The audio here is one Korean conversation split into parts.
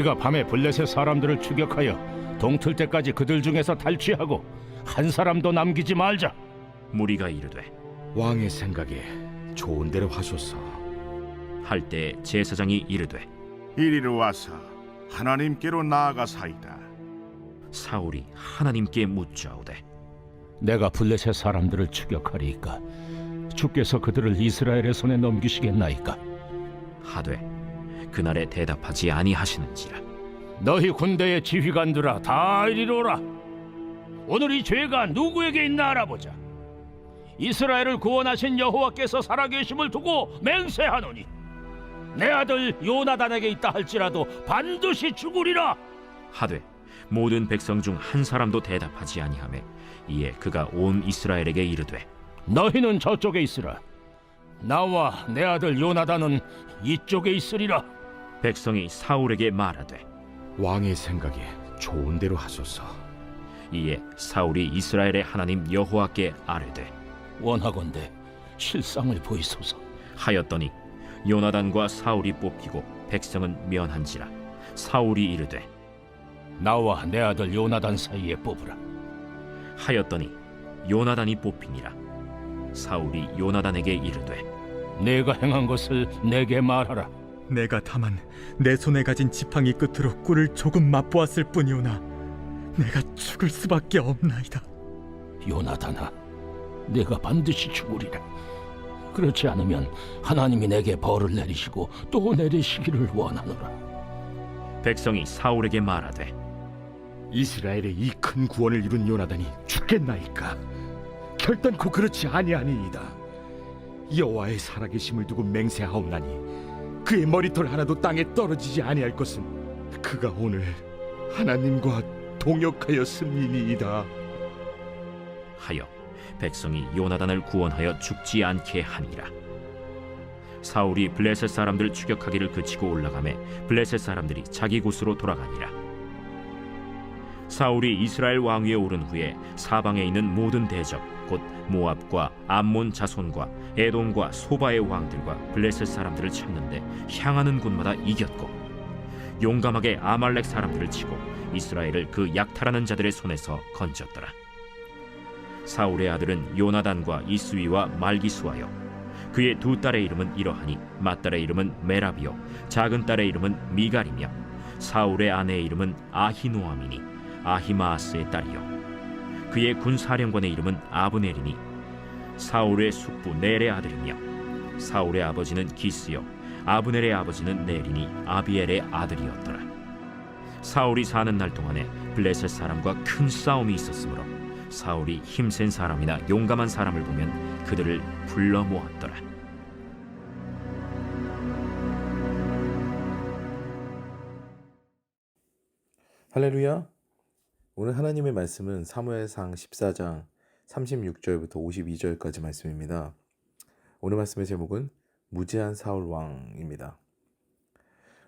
우리가 밤에 블레셋 사람들을 추격하여 동틀 때까지 그들 중에서 탈취하고 한 사람도 남기지 말자. 무리가 이르되 왕의 생각에 좋은 대로 하소서. 할 때 제사장이 이르되 이리로 와서 하나님께로 나아가사이다. 사울이 하나님께 묻자오되 내가 블레셋 사람들을 추격하리이까 주께서 그들을 이스라엘의 손에 넘기시겠나이까? 하되 그날에 대답하지 아니하시는지라. 너희 군대의 지휘관들아, 다 이리로 오라. 오늘 이 죄가 누구에게 있나 알아보자. 이스라엘을 구원하신 여호와께서 살아계심을 두고 맹세하노니 내 아들 요나단에게 있다 할지라도 반드시 죽으리라. 하되 모든 백성 중 한 사람도 대답하지 아니하매 이에 그가 온 이스라엘에게 이르되 너희는 저쪽에 있으라. 나와 내 아들 요나단은 이쪽에 있으리라. 백성이 사울에게 말하되 왕의 생각에 좋은 대로 하소서. 이에 사울이 이스라엘의 하나님 여호와께 아뢰되 원하건대 실상을 보이소서. 하였더니 요나단과 사울이 뽑히고 백성은 면한지라. 사울이 이르되 나와 내 아들 요나단 사이에 뽑으라. 하였더니 요나단이 뽑히니라. 사울이 요나단에게 이르되 내가 행한 것을 내게 말하라. 내가 다만 내 손에 가진 지팡이 끝으로 꿀을 조금 맛보았을 뿐이오나 내가 죽을 수밖에 없나이다. 요나단아, 내가 반드시 죽으리라. 그렇지 않으면 하나님이 내게 벌을 내리시고 또 내리시기를 원하노라. 백성이 사울에게 말하되 이스라엘의 이 큰 구원을 이룬 요나단이 죽겠나이까? 결단코 그렇지 아니하니이다. 여호와의 살아계심을 두고 맹세하옵나니 그의 머리털 하나도 땅에 떨어지지 아니할 것은 그가 오늘 하나님과 동역하였음이니이다. 하여 백성이 요나단을 구원하여 죽지 않게 하니라. 사울이 블레셋 사람들 추격하기를 그치고 올라가매 블레셋 사람들이 자기 곳으로 돌아가니라. 사울이 이스라엘 왕위에 오른 후에 사방에 있는 모든 대적 곧 모압과 암몬 자손과 에돔과 소바의 왕들과 블레셋 사람들을 찾는데 향하는 곳마다 이겼고 용감하게 아말렉 사람들을 치고 이스라엘을 그 약탈하는 자들의 손에서 건졌더라. 사울의 아들은 요나단과 이스위와 말기수하여 그의 두 딸의 이름은 이러하니 맏딸의 이름은 메라비요 작은 딸의 이름은 미갈이며 사울의 아내의 이름은 아히노아미니 아히마아스의 딸이요 그의 군사령관의 이름은 아브넬이니 사울의 숙부 넬의 아들이며 사울의 아버지는 기스요 아브넬의 아버지는 넬이니 아비엘의 아들이었더라. 사울이 사는 날 동안에 블레셋 사람과 큰 싸움이 있었으므로 사울이 힘센 사람이나 용감한 사람을 보면 그들을 불러 모았더라. 할렐루야. 오늘 하나님의 말씀은 사무엘상 14장 36절부터 52절까지 말씀입니다. 오늘 말씀의 제목은 무지한 사울 왕입니다.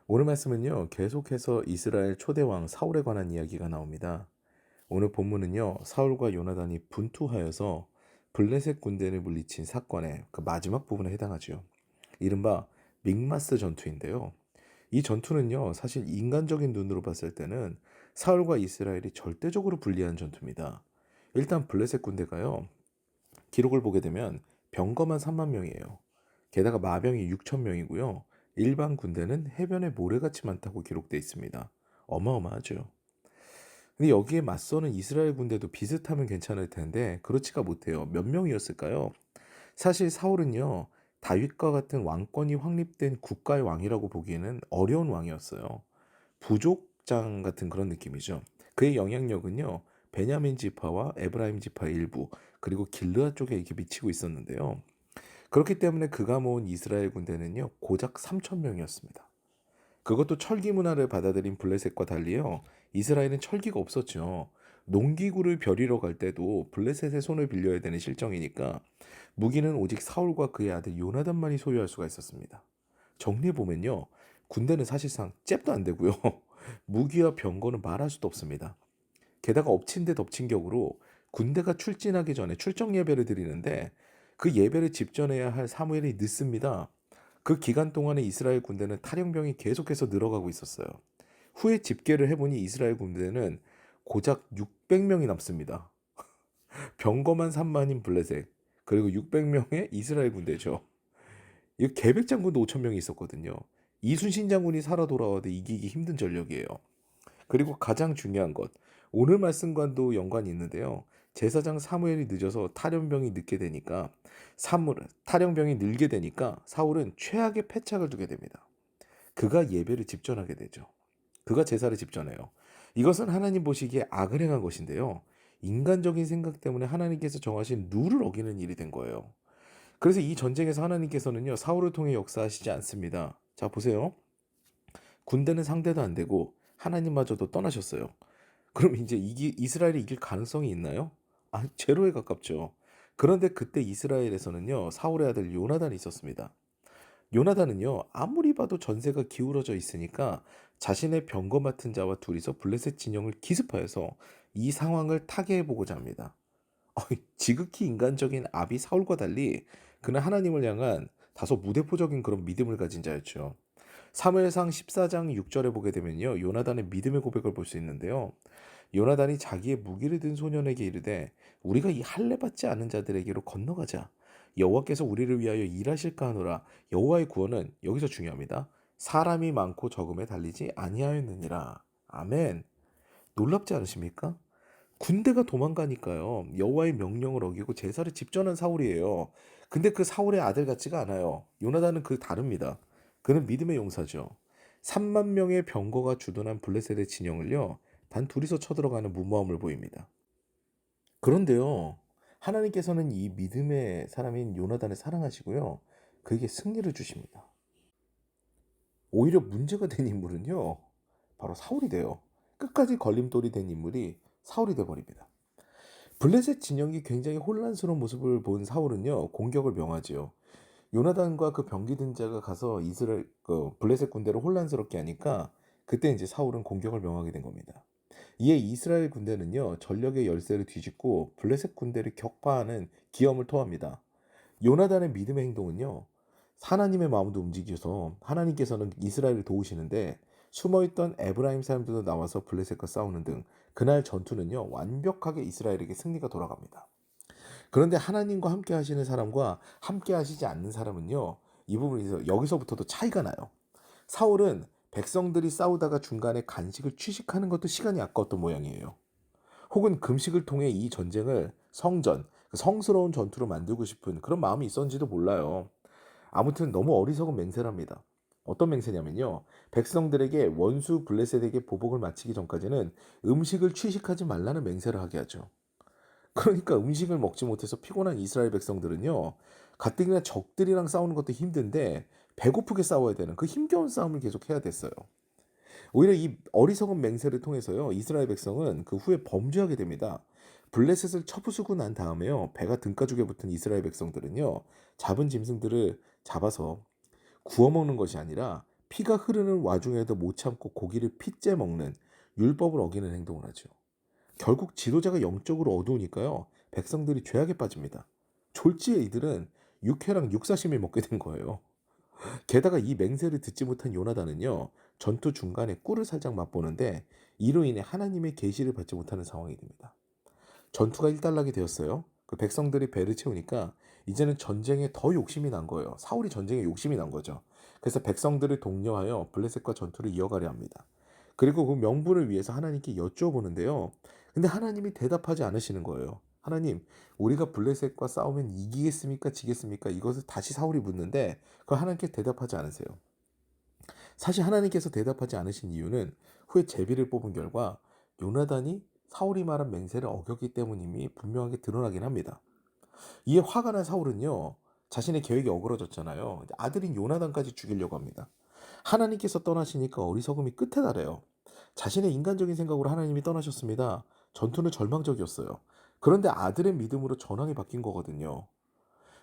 오늘 말씀은요, 계속해서 이스라엘 초대왕 사울에 관한 이야기가 나옵니다. 오늘 본문은요, 사울과 요나단이 분투하여서 블레셋 군대를 물리친 사건의 그 마지막 부분에 해당하죠. 이른바 믹마스 전투인데요. 이 전투는요, 사실 인간적인 눈으로 봤을 때는 사울과 이스라엘이 절대적으로 불리한 전투입니다. 일단 블레셋 군대가요, 기록을 보게 되면 병거만 3만 명이에요. 게다가 마병이 6천 명이고요. 일반 군대는 해변에 모래같이 많다고 기록되어 있습니다. 어마어마하죠. 근데 여기에 맞서는 이스라엘 군대도 비슷하면 괜찮을 텐데 그렇지가 못해요. 몇 명이었을까요? 사실 사울은요, 다윗과 같은 왕권이 확립된 국가의 왕이라고 보기에는 어려운 왕이었어요. 부족장 같은 그런 느낌이죠. 그의 영향력은요, 베냐민 지파와 에브라임 지파 일부 그리고 길르앗 쪽에 이렇게 미치고 있었는데요. 그렇기 때문에 그가 모은 이스라엘 군대는요, 고작 3천 명이었습니다. 그것도 철기 문화를 받아들인 블레셋과 달리요, 이스라엘은 철기가 없었죠. 농기구를 벼리러 갈 때도 블레셋의 손을 빌려야 되는 실정이니까 무기는 오직 사울과 그의 아들 요나단만이 소유할 수가 있었습니다. 정리해보면요, 군대는 사실상 잽도 안 되고요. 무기와 병거는 말할 수도 없습니다. 게다가 엎친 데 덮친 격으로 군대가 출진하기 전에 출정 예배를 드리는데 그 예배를 집전해야 할 사무엘이 늦습니다. 그 기간 동안에 이스라엘 군대는 탈영병이 계속해서 늘어가고 있었어요. 후에 집계를 해보니 이스라엘 군대는 고작 600명이 남습니다. 병거만 3만인 블레셋, 그리고 600명의 이스라엘 군대죠. 이 계백 장군도 5천 명이 있었거든요. 이순신 장군이 살아 돌아와도 이기기 힘든 전력이에요. 그리고 가장 중요한 것, 오늘 말씀과도 연관이 있는데요. 제사장 사무엘이 늦어서 탈영병이 늘게 되니까 사울은 최악의 패착을 두게 됩니다. 그가 예배를 집전하게 되죠. 그가 제사를 집전해요. 이것은 하나님 보시기에 악을 행한 것인데요. 인간적인 생각 때문에 하나님께서 정하신 룰을 어기는 일이 된 거예요. 그래서 이 전쟁에서 하나님께서는요, 사울을 통해 역사하시지 않습니다. 자, 보세요. 군대는 상대도 안 되고 하나님마저도 떠나셨어요. 그럼 이제 이스라엘이 이길 가능성이 있나요? 제로에 가깝죠. 그런데 그때 이스라엘에서는요, 사울의 아들 요나단이 있었습니다. 요나단은요, 아무리 봐도 전세가 기울어져 있으니까 자신의 병거 맡은 자와 둘이서 블레셋 진영을 기습하여서 이 상황을 타개해보고자 합니다. 지극히 인간적인 아비 사울과 달리 그는 하나님을 향한 다소 무대포적인 그런 믿음을 가진 자였죠. 사무엘상 14장 6절에 보게 되면요, 요나단의 믿음의 고백을 볼 수 있는데요. 요나단이 자기의 무기를 든 소년에게 이르되 우리가 이 할례 받지 않은 자들에게로 건너가자. 여호와께서 우리를 위하여 일하실까 하노라. 여호와의 구원은 여기서 중요합니다. 사람이 많고 적음에 달리지 아니하였느니라. 아멘. 놀랍지 않으십니까? 군대가 도망가니까요. 여호와의 명령을 어기고 제사를 집전한 사울이에요. 근데 그 사울의 아들 같지가 않아요. 요나단은 다릅니다. 그는 믿음의 용사죠. 3만 명의 병거가 주둔한 블레셋의 진영을요, 단 둘이서 쳐들어가는 무모함을 보입니다. 그런데요, 하나님께서는 이 믿음의 사람인 요나단을 사랑하시고요, 그에게 승리를 주십니다. 오히려 문제가 된 인물은요, 바로 사울이 돼요. 끝까지 걸림돌이 된 인물이 사울이 돼버립니다. 블레셋 진영이 굉장히 혼란스러운 모습을 본 사울은요, 공격을 명하지요. 요나단과 그 병기 든 자가 가서 블레셋 군대를 혼란스럽게 하니까 그때 이제 사울은 공격을 명하게 된 겁니다. 이에 이스라엘 군대는요, 전력의 열세를 뒤집고 블레셋 군대를 격파하는 기염을 토합니다. 요나단의 믿음의 행동은요, 하나님의 마음도 움직여서 하나님께서는 이스라엘을 도우시는데 숨어있던 에브라임 사람들도 나와서 블레셋과 싸우는 등 그날 전투는요, 완벽하게 이스라엘에게 승리가 돌아갑니다. 그런데 하나님과 함께 하시는 사람과 함께 하시지 않는 사람은요, 이 부분에서 여기서부터도 차이가 나요. 사울은 백성들이 싸우다가 중간에 간식을 취식하는 것도 시간이 아까웠던 모양이에요. 혹은 금식을 통해 이 전쟁을 성스러운 전투로 만들고 싶은 그런 마음이 있었는지도 몰라요. 아무튼 너무 어리석은 맹세랍니다. 어떤 맹세냐면요, 백성들에게 원수 블레셋에게 보복을 마치기 전까지는 음식을 취식하지 말라는 맹세를 하게 하죠. 그러니까 음식을 먹지 못해서 피곤한 이스라엘 백성들은요, 가뜩이나 적들이랑 싸우는 것도 힘든데 배고프게 싸워야 되는 그 힘겨운 싸움을 계속 해야 됐어요. 오히려 이 어리석은 맹세를 통해서요, 이스라엘 백성은 그 후에 범죄하게 됩니다. 블레셋을 쳐부수고 난 다음에요, 배가 등가죽에 붙은 이스라엘 백성들은요, 잡은 짐승들을 잡아서 구워 먹는 것이 아니라 피가 흐르는 와중에도 못 참고 고기를 핏째 먹는 율법을 어기는 행동을 하죠. 결국 지도자가 영적으로 어두우니까요, 백성들이 죄악에 빠집니다. 졸지에 이들은 육회랑 육사심을 먹게 된 거예요. 게다가 이 맹세를 듣지 못한 요나단은요, 전투 중간에 꿀을 살짝 맛보는데 이로 인해 하나님의 계시를 받지 못하는 상황이 됩니다. 전투가 일단락이 되었어요. 그 백성들이 배를 채우니까 이제는 전쟁에 더 욕심이 난 거예요. 사울이 전쟁에 욕심이 난 거죠. 그래서 백성들을 독려하여 블레셋과 전투를 이어가려 합니다. 그리고 그 명분을 위해서 하나님께 여쭤보는데요. 근데 하나님이 대답하지 않으시는 거예요. 하나님, 우리가 블레셋과 싸우면 이기겠습니까? 지겠습니까? 이것을 다시 사울이 묻는데 그 하나님께 대답하지 않으세요. 사실 하나님께서 대답하지 않으신 이유는 후에 제비를 뽑은 결과 요나단이 사울이 말한 맹세를 어겼기 때문임이 분명하게 드러나긴 합니다. 이에 화가 난 사울은요, 자신의 계획이 어그러졌잖아요. 아들인 요나단까지 죽이려고 합니다. 하나님께서 떠나시니까 어리석음이 끝에 달해요. 자신의 인간적인 생각으로 하나님이 떠나셨습니다. 전투는 절망적이었어요. 그런데 아들의 믿음으로 전황이 바뀐 거거든요.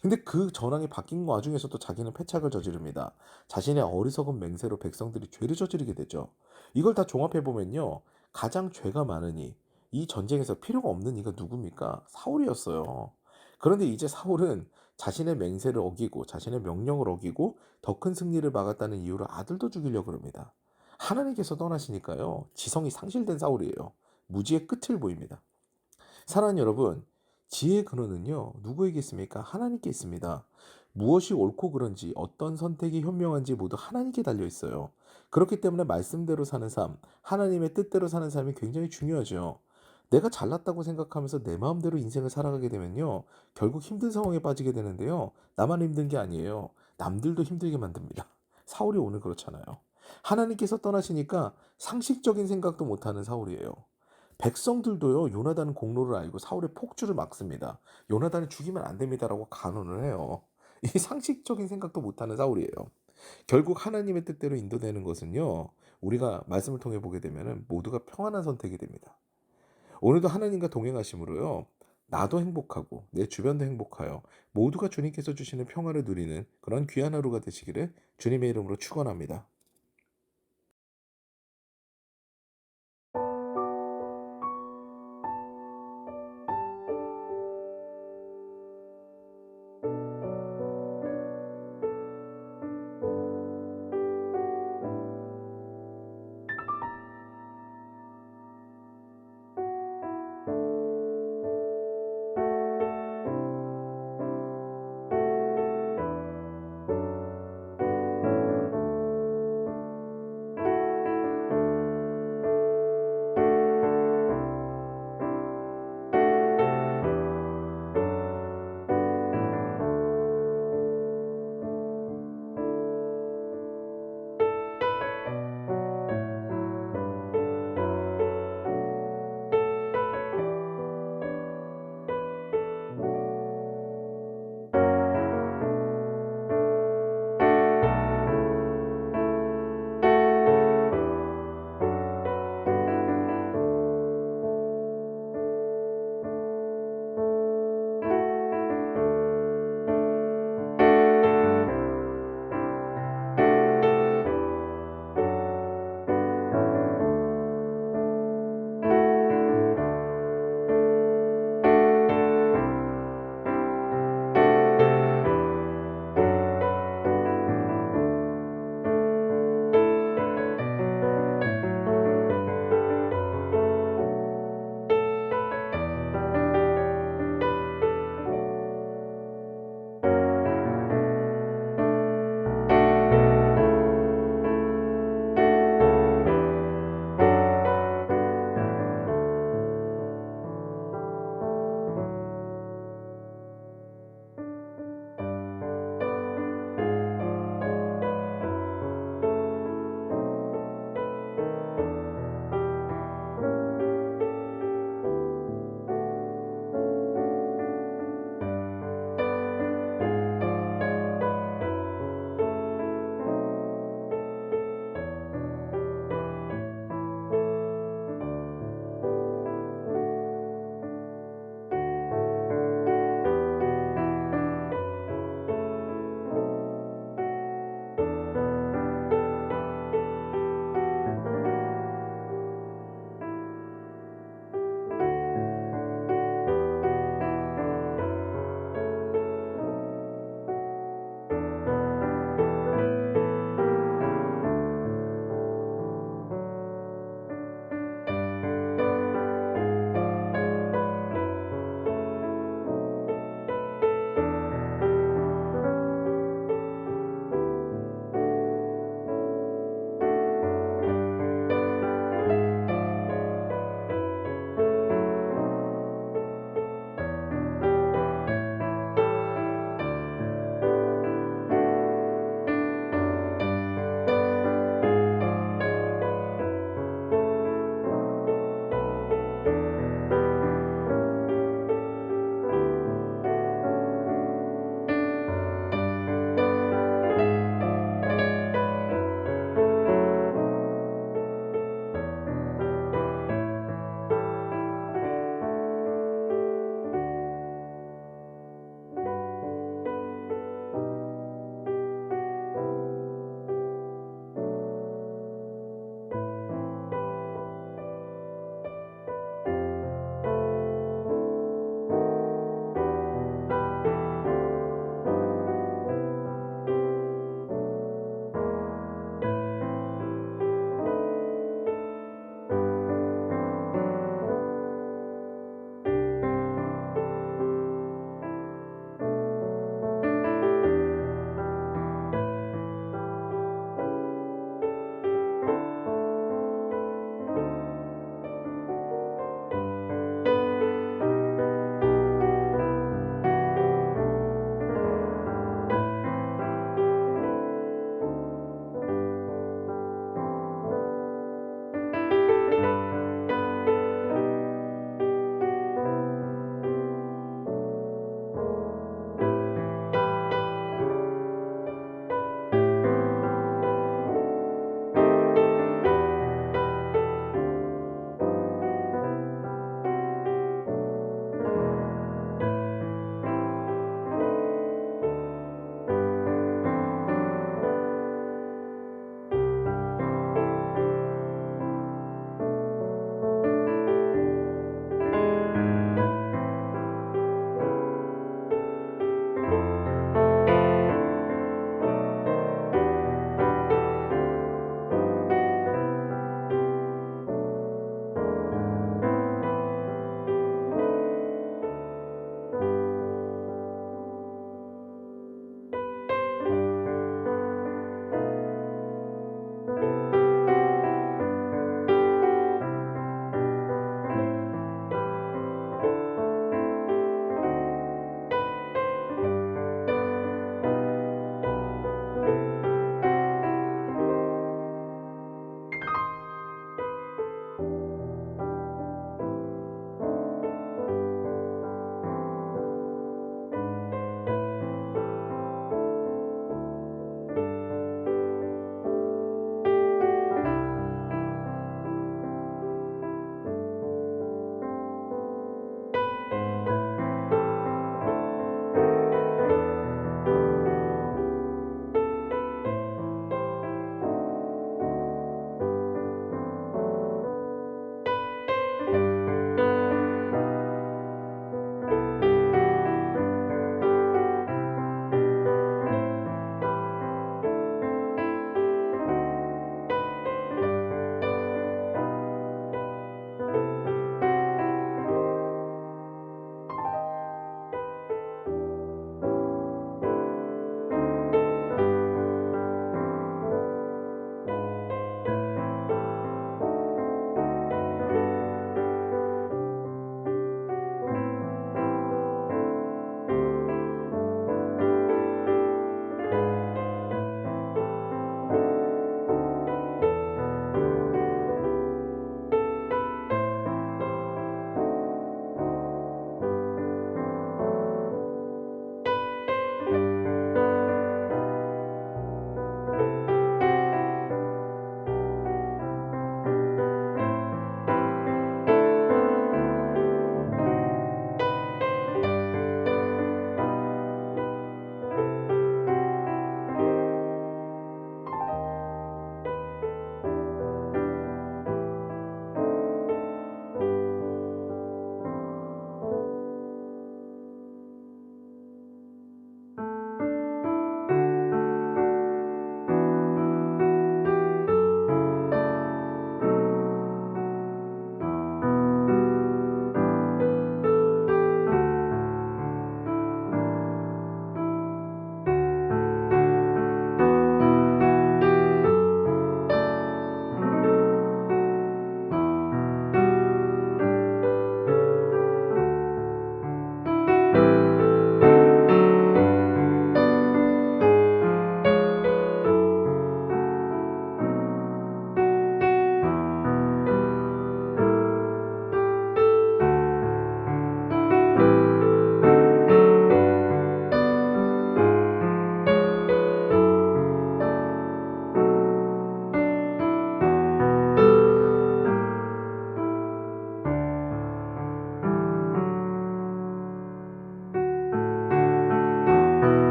근데 그 전황이 바뀐 와중에서도 자기는 패착을 저지릅니다. 자신의 어리석은 맹세로 백성들이 죄를 저지르게 되죠. 이걸 다 종합해보면요, 가장 죄가 많으니 이 전쟁에서 필요가 없는 이가 누굽니까? 사울이었어요. 그런데 이제 사울은 자신의 맹세를 어기고 자신의 명령을 어기고 더 큰 승리를 막았다는 이유로 아들도 죽이려고 합니다. 하나님께서 떠나시니까요. 지성이 상실된 사울이에요. 무지의 끝을 보입니다. 사랑하는 여러분, 지혜의 근원은요. 누구에게 있습니까? 하나님께 있습니다. 무엇이 옳고 그른지 어떤 선택이 현명한지 모두 하나님께 달려 있어요. 그렇기 때문에 말씀대로 사는 삶, 하나님의 뜻대로 사는 삶이 굉장히 중요하죠. 내가 잘났다고 생각하면서 내 마음대로 인생을 살아가게 되면요. 결국 힘든 상황에 빠지게 되는데요. 나만 힘든 게 아니에요. 남들도 힘들게 만듭니다. 사울이 오늘 그렇잖아요. 하나님께서 떠나시니까 상식적인 생각도 못하는 사울이에요. 백성들도요. 요나단 공로를 알고 사울의 폭주를 막습니다. 요나단을 죽이면 안 됩니다라고 간언을 해요. 이 상식적인 생각도 못하는 사울이에요. 결국 하나님의 뜻대로 인도되는 것은요. 우리가 말씀을 통해 보게 되면 모두가 평안한 선택이 됩니다. 오늘도 하나님과 동행하심으로요. 나도 행복하고 내 주변도 행복하여 모두가 주님께서 주시는 평화를 누리는 그런 귀한 하루가 되시기를 주님의 이름으로 축원합니다.